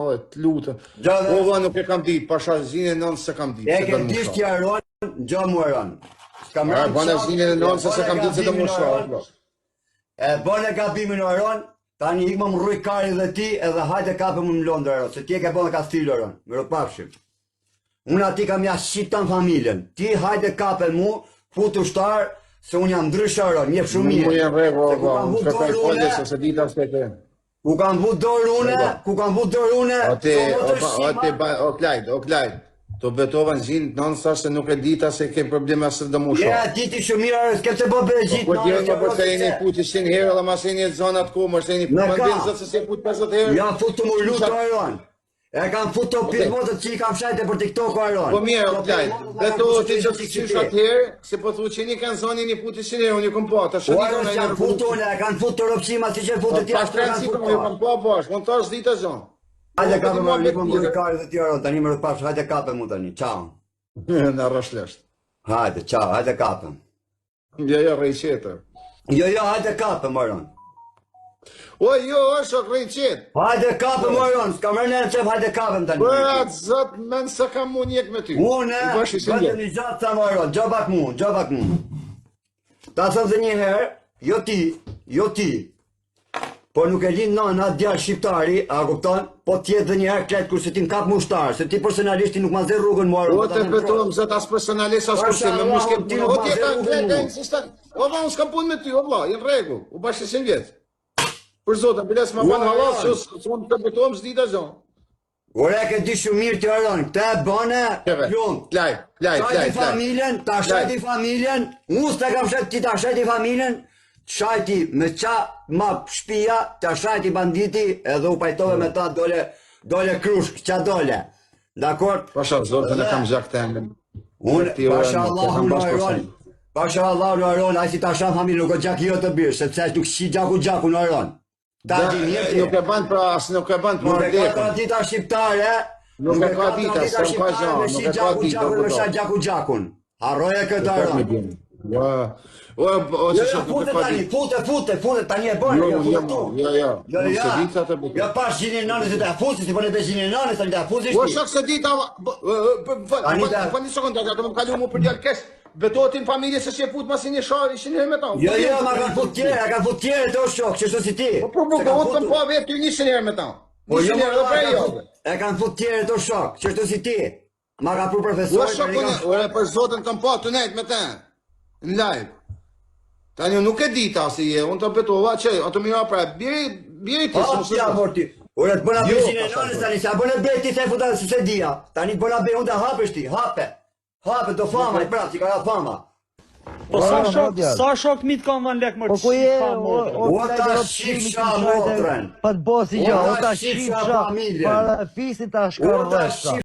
të lutëm. O, vë, nuk e kam ditë, pasha zinë e nënë se kam ditë. E ke disht t'i aron, gjo mu aron. Bane zinë e nënë se kam ditë se të mu shohë. E bane gabimin aron, tani ikë më rruj kari dhe ti edhe hajde kape më në Londër aron, se ti e ke bane ka stilë aron, më rëpapshim. Unë ati kam ja shqitan familjen, ti hajde kape mu, futu shtarë, se unë jam ndryshë aron, njef shumë mirë. Mu jenë rego, se kaj folje se se dita së të Ku kam vu dorë une, o Klajt, të betova në zinë nënë sa se nuk e dita se ke probleme së dë mu shohë. Ja, diti shumë mirë, s'ke të bëbe gjitë Po djenë për se jeni puti 100 herë dhe mas jeni e zonat ku, mështë jeni puti mandinë zëtë se se puti 50 herë. Ja, futu më lutë aron. E kam futu pilmotët që i kam shajte për TikTok aron. Po mirë, o Klajt, beto ti që të qysh atëherë, se po thu që një kanë zonë një puti 100 herë, unë i kom po, të shëdito në e futu une, e kanë futu ropqima si që futu tja. Pas trenci kom, ju kom po, mund të është ditë e zonë. Hajde kape më rrëpë më rrëkari dhe tja aron, tani më rrëpapsh, hajde kape mu tani, qao. Në rrëshlesht. Hajde, qao, hajde kape. Jo, rejqetë. Jo, hajde kape më aron. O, jo, është o krejqetë. Hajde kape më aron, s'ka mërë në qef, hajde kape më tani. Për zëtë men se kam mu njek me ty. Une, bëtë një gjatë ta më aron, gjobak mu. Ta thëmë dhe një herë, jo ti, por nuk e linë nëna djarë shqiptari, a kupton, po tjetë dhe një herë kletë kur se ti m'kap mushtarë, se ti personalisht ti nuk ma zhe rrugën më aron. O, të betojmë, zëtë as personalisht as kurse, me mu s'kem punë. O, tjeta, o, va, unë s'kam punë me ty, o, va, jenë regu, u bashkë 100 vjetë. Për zotën, biles më banë halas, që unë të betojmë s'dita zonë. Ore, ke di shumë mirë të aron, te bane, plonë. Shajti familjen, ta shajti familjen, unë s'te kam shajti, ti ta shajti familjen, shajti me qa ma shpia, ta shajti banditi, edhe u pajtove me ta dole krushk, qa dole. Dakor? Pasha, zotën e kam gjak të emën. Unë, pasha Allahu në aron, pasha Allahu në aron, a si ta shajti familjen, nuk o gjak jo të birë, sepse nuk shi gjaku në aron. Nuk e banë pra asë, nuk e banë për ardekën. Nuk e ka dita shqiptare, nuk e ka dita, së në ka gjanë, nuk e ka dita. Me shaj gjakun. Harroje këtë aron. Fute, tani e bërë. Jo, pash gjini nënës e të afusi, si përne të gjini nënës, tani të afusi shti. O, shak se dita, për një sekundë, të më kalu mu për djallë kesh, betotin familje se që e fut mas një shari, ishin herë me ta. Jo, ma kanë fut tjere të o shok, që shtu si ti. Po, unë të më po vetë ty një herë me ta. Një herë dhe prej jo. E kanë fut tjere të o shok, që shtu si ti. Ma ka pru profesor. Ure për zotën të më po të nejtë me ta. Në live. Tani nuk e dita si je, unë të betova që, ato mira pra, bjeri ti së mësë. Ure të bëna bezhin e nënës tani, se a bëna bej ti se futa së se dia. Tani të bëna bej unë të hapësht ti, hape do fama, i prap, si ka da fama. Po sa shok mi të kam van lek mërë Po ku je, o ta shifsha motrën. Pa të bosi gjo, o ta shifsha, para fisit ta shkarë dhe